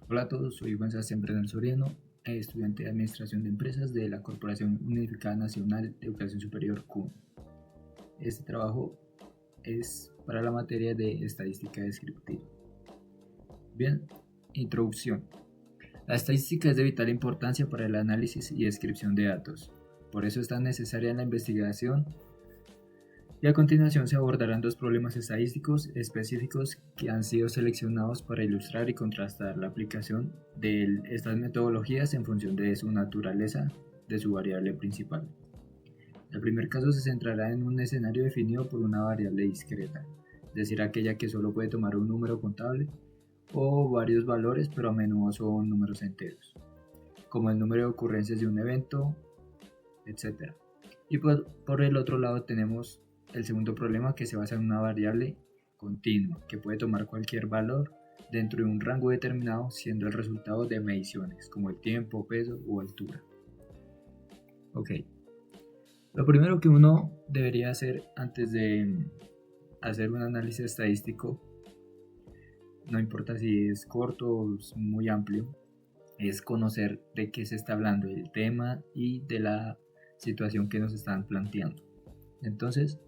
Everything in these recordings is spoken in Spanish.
Hola a todos, soy Juan Sebastián Bernal Soriano, estudiante de Administración de Empresas de la Corporación Unificada Nacional de Educación Superior CUN. Este trabajo es para la materia de Estadística Descriptiva. Bien, introducción. La estadística es de vital importancia para el análisis y descripción de datos. Por eso es tan necesaria en la investigación. Y a continuación se abordarán dos problemas estadísticos específicos que han sido seleccionados para ilustrar y contrastar la aplicación de estas metodologías en función de su naturaleza de su variable principal. El primer caso se centrará en un escenario definido por una variable discreta, es decir, aquella que solo puede tomar un número contable o varios valores, pero a menudo son números enteros, como el número de ocurrencias de un evento, etc. Y por el otro lado tenemos el segundo problema, que se basa en una variable continua que puede tomar cualquier valor dentro de un rango determinado, siendo el resultado de mediciones como el tiempo, peso o altura. Ok, lo primero que uno debería hacer antes de hacer un análisis estadístico, no importa si es corto o es muy amplio, es conocer de qué se está hablando, el tema y de la situación que nos están planteando. Entonces,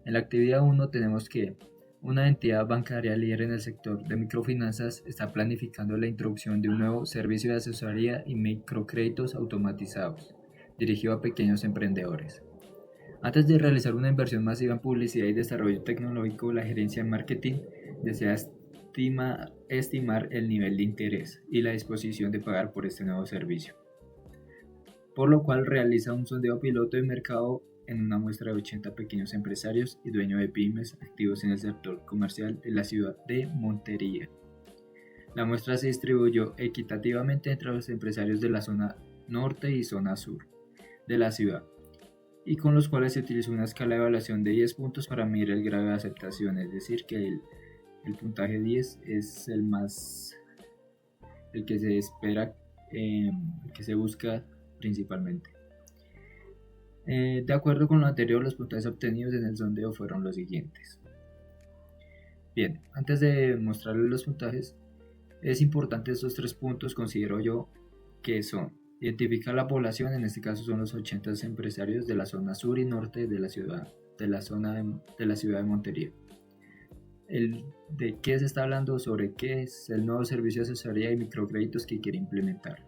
en la actividad 1 tenemos que una entidad bancaria líder en el sector de microfinanzas está planificando la introducción de un nuevo servicio de asesoría y microcréditos automatizados, dirigido a pequeños emprendedores. Antes de realizar una inversión masiva en publicidad y desarrollo tecnológico, la gerencia de marketing desea estimar el nivel de interés y la disposición de pagar por este nuevo servicio, por lo cual realiza un sondeo piloto de mercado en una muestra de 80 pequeños empresarios y dueños de pymes activos en el sector comercial de la ciudad de Montería. La muestra se distribuyó equitativamente entre los empresarios de la zona norte y zona sur de la ciudad, y con los cuales se utilizó una escala de evaluación de 10 puntos para medir el grado de aceptación, es decir, que el puntaje 10 es el que se espera, el que se busca principalmente. De acuerdo con lo anterior, los puntajes obtenidos en el sondeo fueron los siguientes. Bien, antes de mostrarles los puntajes, es importante estos 3 puntos, considero yo, que son: identificar la población, en este caso son los 80 empresarios de la zona sur y norte de la ciudad, de la ciudad de Montería. De qué se está hablando, sobre qué es el nuevo servicio de asesoría y microcréditos que quiere implementar.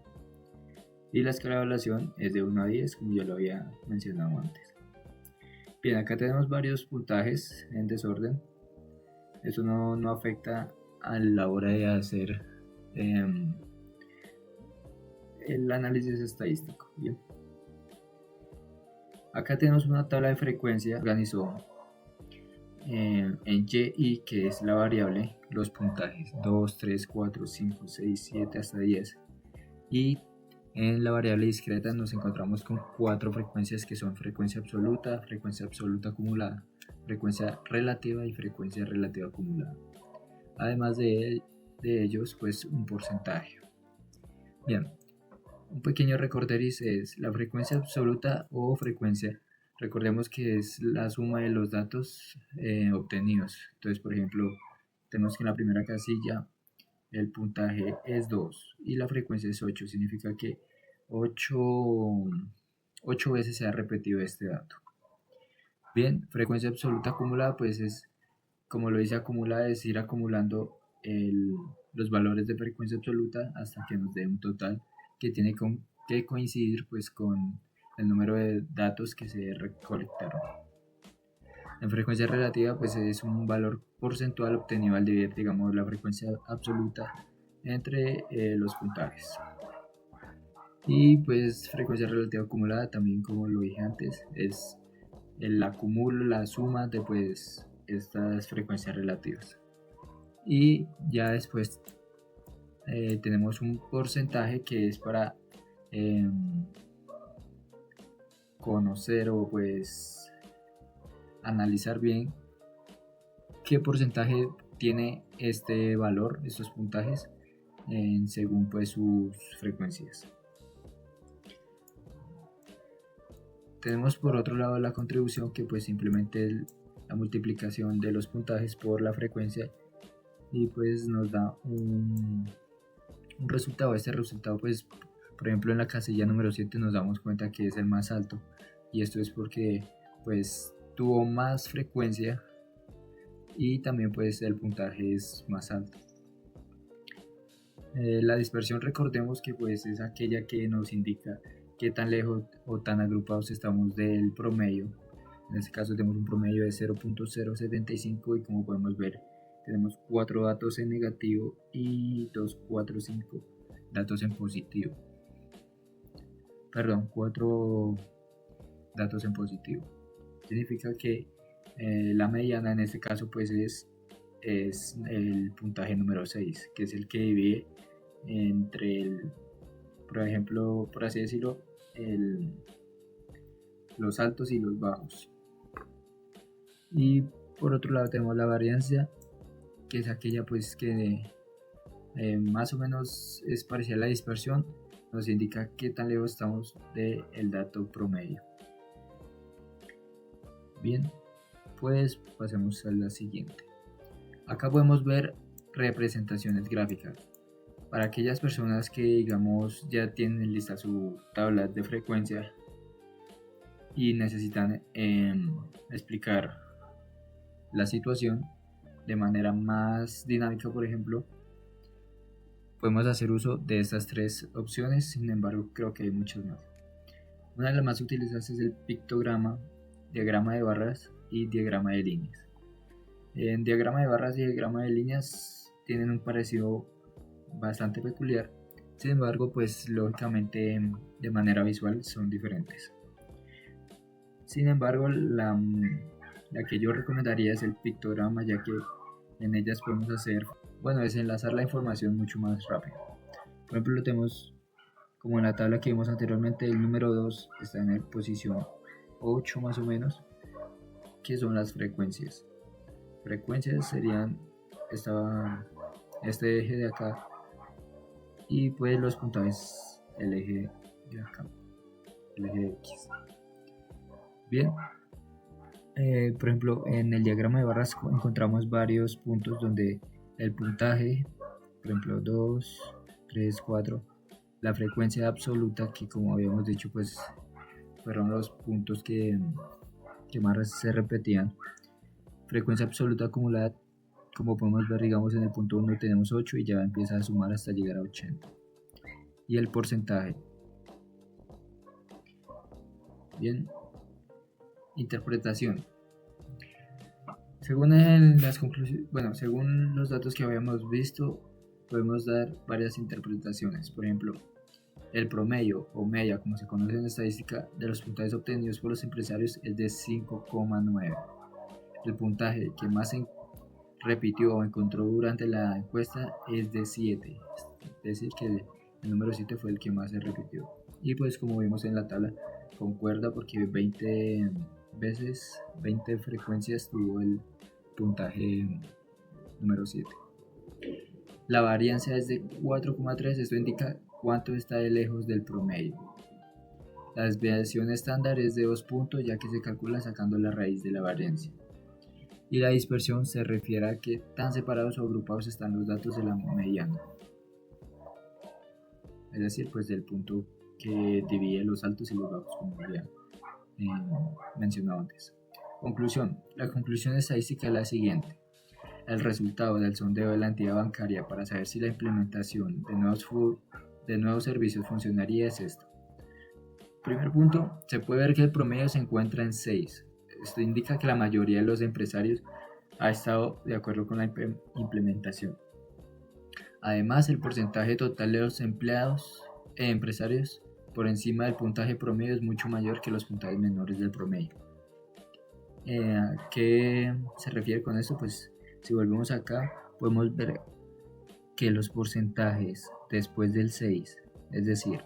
Y la escala de evaluación es de 1 a 10, como ya lo había mencionado antes. Bien, acá tenemos varios puntajes en desorden. Eso no afecta a la hora de hacer el análisis estadístico. Bien. Acá tenemos una tabla de frecuencia, organizó en y, que es la variable, los puntajes 2, 3, 4, 5, 6, 7 hasta 10. Y en la variable discreta nos encontramos con 4 frecuencias, que son frecuencia absoluta acumulada, frecuencia relativa y frecuencia relativa acumulada. Además de ellos, pues un porcentaje. Bien, un pequeño recorderis es la frecuencia absoluta o frecuencia. Recordemos que es la suma de los datos obtenidos. Entonces, por ejemplo, tenemos que en la primera casilla el puntaje es 2 y la frecuencia es 8. Significa que 8 veces se ha repetido este dato. Bien, frecuencia absoluta acumulada, pues es, como lo dice acumulada, es ir acumulando los valores de frecuencia absoluta hasta que nos dé un total que tiene que coincidir pues con el número de datos que se recolectaron. En frecuencia relativa, pues es un valor porcentual obtenido al dividir, digamos, la frecuencia absoluta entre los puntajes. Y pues frecuencia relativa acumulada, también como lo dije antes, es el acumulo, la suma de pues estas frecuencias relativas. Y ya después tenemos un porcentaje que es para conocer o pues analizar bien qué porcentaje tiene este valor, estos puntajes, según pues sus frecuencias. Tenemos por otro lado la contribución, que pues simplemente es la multiplicación de los puntajes por la frecuencia y pues nos da un resultado. Este resultado, pues, por ejemplo, en la casilla número 7 nos damos cuenta que es el más alto, y esto es porque pues tuvo más frecuencia y también pues el puntaje es más alto. La dispersión, recordemos que pues es aquella que nos indica qué tan lejos o tan agrupados estamos del promedio. En este caso tenemos un promedio de 0.075 y como podemos ver tenemos 4 datos en negativo y 5 datos en positivo. Perdón, 4 datos en positivo. Significa que la mediana en este caso pues es el puntaje número 6, que es el que divide entre por ejemplo, por así decirlo, los altos y los bajos. Y por otro lado tenemos la varianza, que es aquella pues que más o menos es parecida a la dispersión, nos indica qué tan lejos estamos del dato promedio. Bien, pues pasemos a la siguiente. Acá podemos ver representaciones gráficas. Para aquellas personas que digamos ya tienen lista su tabla de frecuencia y necesitan explicar la situación de manera más dinámica, por ejemplo, podemos hacer uso de estas 3 opciones. Sin embargo, creo que hay muchas más. Una de las más utilizadas es el pictograma, diagrama de barras y diagrama de líneas. En diagrama de barras y diagrama de líneas tienen un parecido bastante peculiar, sin embargo pues lógicamente de manera visual son diferentes. Sin embargo la que yo recomendaría es el pictograma, ya que en ellas podemos desenlazar la información mucho más rápido. Por ejemplo, lo tenemos como en la tabla que vimos anteriormente. El número 2 está en la posición 8 más o menos, que son las frecuencias. Frecuencias serían este eje de acá, y pues los puntajes el eje de acá, el eje de X. Bien, por ejemplo en el diagrama de barras encontramos varios puntos donde el puntaje, por ejemplo 2, 3, 4, la frecuencia absoluta, que como habíamos dicho pues fueron los puntos que más se repetían. Frecuencia absoluta acumulada, como podemos ver, digamos en el punto 1 tenemos 8 y ya empieza a sumar hasta llegar a 80. Y el porcentaje. Bien, interpretación. Según según los datos que habíamos visto, podemos dar varias interpretaciones. Por ejemplo, el promedio o media, como se conoce en estadística, de los puntajes obtenidos por los empresarios es de 5,9. El puntaje que más se repitió o encontró durante la encuesta es de 7, es decir que el número 7 fue el que más se repitió. Y pues como vimos en la tabla, concuerda porque 20 veces, 20 frecuencias tuvo el puntaje número 7. La varianza es de 4,3, esto indica cuánto está de lejos del promedio. La desviación estándar es de 2 puntos, ya que se calcula sacando la raíz de la varianza. Y la dispersión se refiere a qué tan separados o agrupados están los datos de la mediana, es decir, pues del punto que divide los altos y los bajos, como ya mencionado antes. Conclusión. La conclusión estadística es la siguiente. El resultado del sondeo de la entidad bancaria para saber si la implementación de nuevos servicios funcionaría es esto. Primer punto, se puede ver que el promedio se encuentra en 6. Esto indica que la mayoría de los empresarios ha estado de acuerdo con la implementación. Además, el porcentaje total de los empresarios por encima del puntaje promedio es mucho mayor que los puntajes menores del promedio. ¿A qué se refiere con esto? Pues si volvemos acá, podemos ver que los porcentajes después del 6, es decir,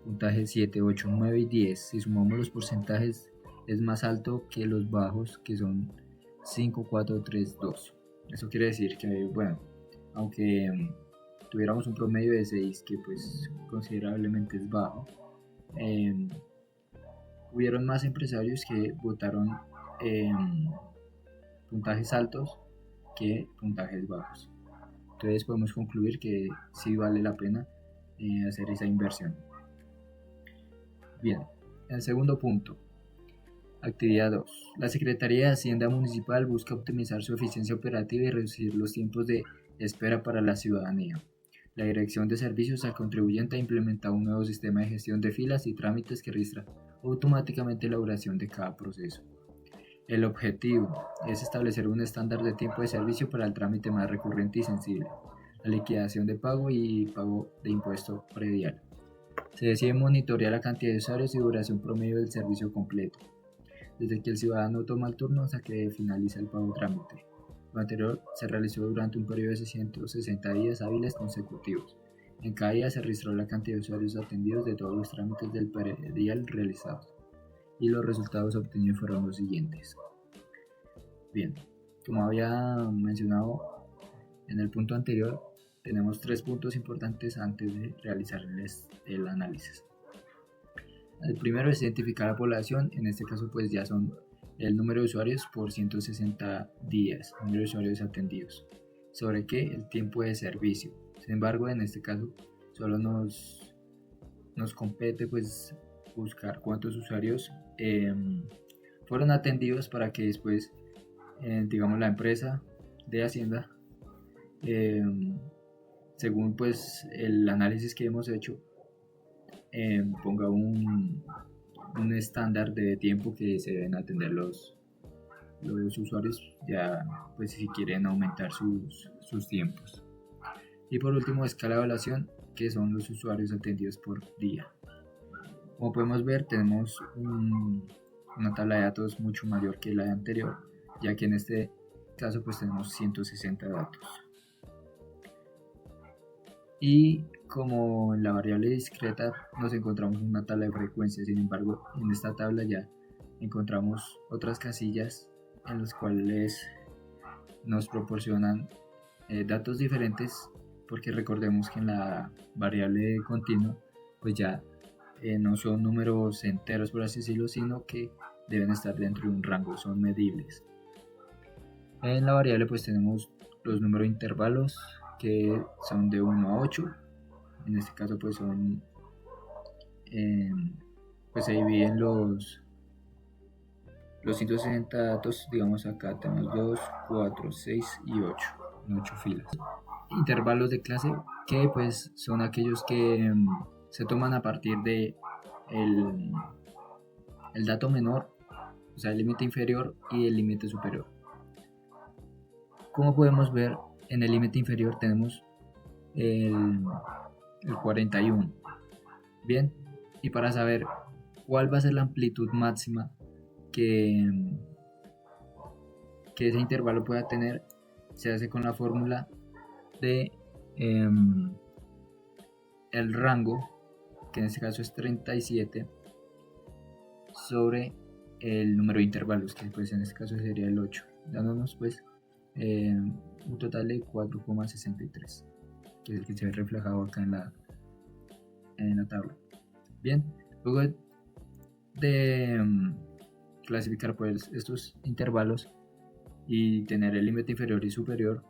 puntajes 7, 8, 9 y 10, si sumamos los porcentajes, es más alto que los bajos, que son 5, 4, 3, 2. Eso quiere decir que, bueno, aunque tuviéramos un promedio de 6, que pues considerablemente es bajo, hubieron más empresarios que votaron puntajes altos que puntajes bajos. Entonces podemos concluir que sí vale la pena hacer esa inversión. Bien, el segundo punto. Actividad 2. La Secretaría de Hacienda Municipal busca optimizar su eficiencia operativa y reducir los tiempos de espera para la ciudadanía. La Dirección de Servicios al Contribuyente ha implementado un nuevo sistema de gestión de filas y trámites que registra automáticamente la duración de cada proceso. El objetivo es establecer un estándar de tiempo de servicio para el trámite más recurrente y sensible, la liquidación de pago y pago de impuesto predial. Se decide monitorear la cantidad de usuarios y duración promedio del servicio completo, desde que el ciudadano toma el turno hasta que finaliza el pago trámite. Lo anterior se realizó durante un periodo de 660 días hábiles consecutivos. En cada día se registró la cantidad de usuarios atendidos de todos los trámites del predial realizados, y los resultados obtenidos fueron los siguientes. Bien, como había mencionado en el punto anterior, tenemos 3 puntos importantes antes de realizar el análisis. El primero es identificar la población, en este caso pues ya son el número de usuarios por 160 días, número de usuarios atendidos. ¿Sobre qué? El tiempo de servicio. Sin embargo, en este caso solo nos compete pues buscar cuántos usuarios fueron atendidos para que después, digamos, la empresa de Hacienda, según pues el análisis que hemos hecho, ponga un estándar de tiempo que se deben atender los usuarios, ya pues si quieren aumentar sus tiempos. Y por último, escala de evaluación, que son los usuarios atendidos por día. Como podemos ver, tenemos una tabla de datos mucho mayor que la anterior, ya que en este caso pues tenemos 160 datos. Y como en la variable discreta nos encontramos una tabla de frecuencia, sin embargo en esta tabla ya encontramos otras casillas en las cuales nos proporcionan datos diferentes, porque recordemos que en la variable continua pues ya no son números enteros, por así decirlo, sino que deben estar dentro de un rango, son medibles. En la variable pues tenemos los números de intervalos, que son de 1 a 8. En este caso pues son pues se dividen los 160 datos, digamos acá tenemos 2, 4, 6 y 8 en 8 filas. Intervalos de clase, que pues son aquellos que se toman a partir de el dato menor, o sea el límite inferior y el límite superior. Como podemos ver, en el límite inferior tenemos el 41. Bien, y para saber cuál va a ser la amplitud máxima que ese intervalo pueda tener, se hace con la fórmula de el rango, que en este caso es 37, sobre el número de intervalos, que pues en este caso sería el 8, dándonos pues un total de 4,63, que es el que se ve reflejado acá en la tabla. Bien, luego de clasificar pues estos intervalos y tener el límite inferior y superior,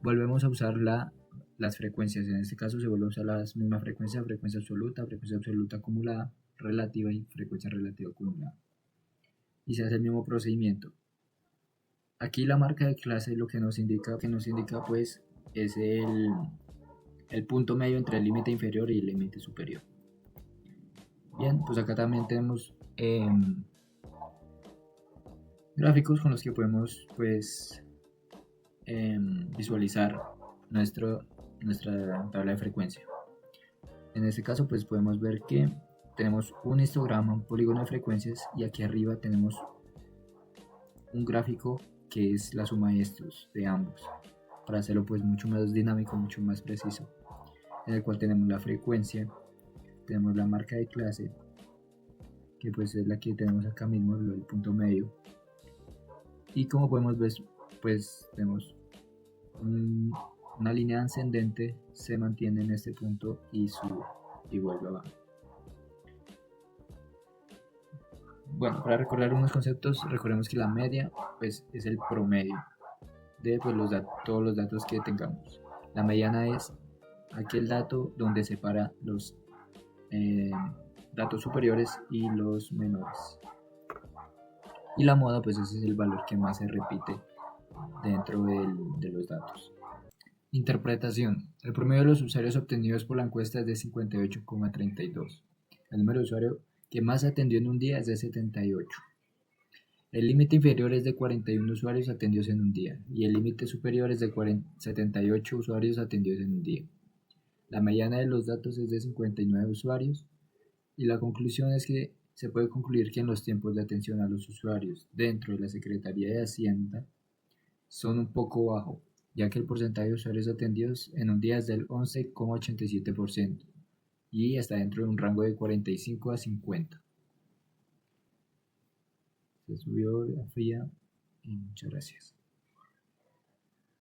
volvemos a usar las frecuencias. En este caso se vuelve a usar las mismas frecuencias: frecuencia absoluta acumulada, relativa y frecuencia relativa acumulada, y se hace el mismo procedimiento. Aquí la marca de clase lo que nos indica pues es el punto medio entre el límite inferior y el límite superior. Bien, pues acá también tenemos gráficos con los que podemos pues visualizar nuestra tabla de frecuencia. En este caso pues podemos ver que tenemos un histograma, un polígono de frecuencias, y aquí arriba tenemos un gráfico que es la suma de estos, de ambos, para hacerlo pues mucho más dinámico, mucho más preciso, en el cual tenemos la frecuencia, tenemos la marca de clase, que pues es la que tenemos acá mismo, el punto medio, y como podemos ver pues tenemos una línea ascendente, se mantiene en este punto y sube y vuelve abajo. Bueno, para recordar unos conceptos, recordemos que la media pues es el promedio de pues, todos los datos que tengamos. La mediana es aquel dato donde separa los datos superiores y los menores. Y la moda, pues ese es el valor que más se repite dentro de los datos. Interpretación. El promedio de los usuarios obtenidos por la encuesta es de 58,32. El número de usuarios que más se atendió en un día es de 78. El límite inferior es de 41 usuarios atendidos en un día y el límite superior es de 78 usuarios atendidos en un día. La mediana de los datos es de 59 usuarios y la conclusión es que se puede concluir que en los tiempos de atención a los usuarios dentro de la Secretaría de Hacienda son un poco bajos, ya que el porcentaje de usuarios atendidos en un día es del 11,87% y está dentro de un rango de 45 a 50. Se subió la fría y muchas gracias.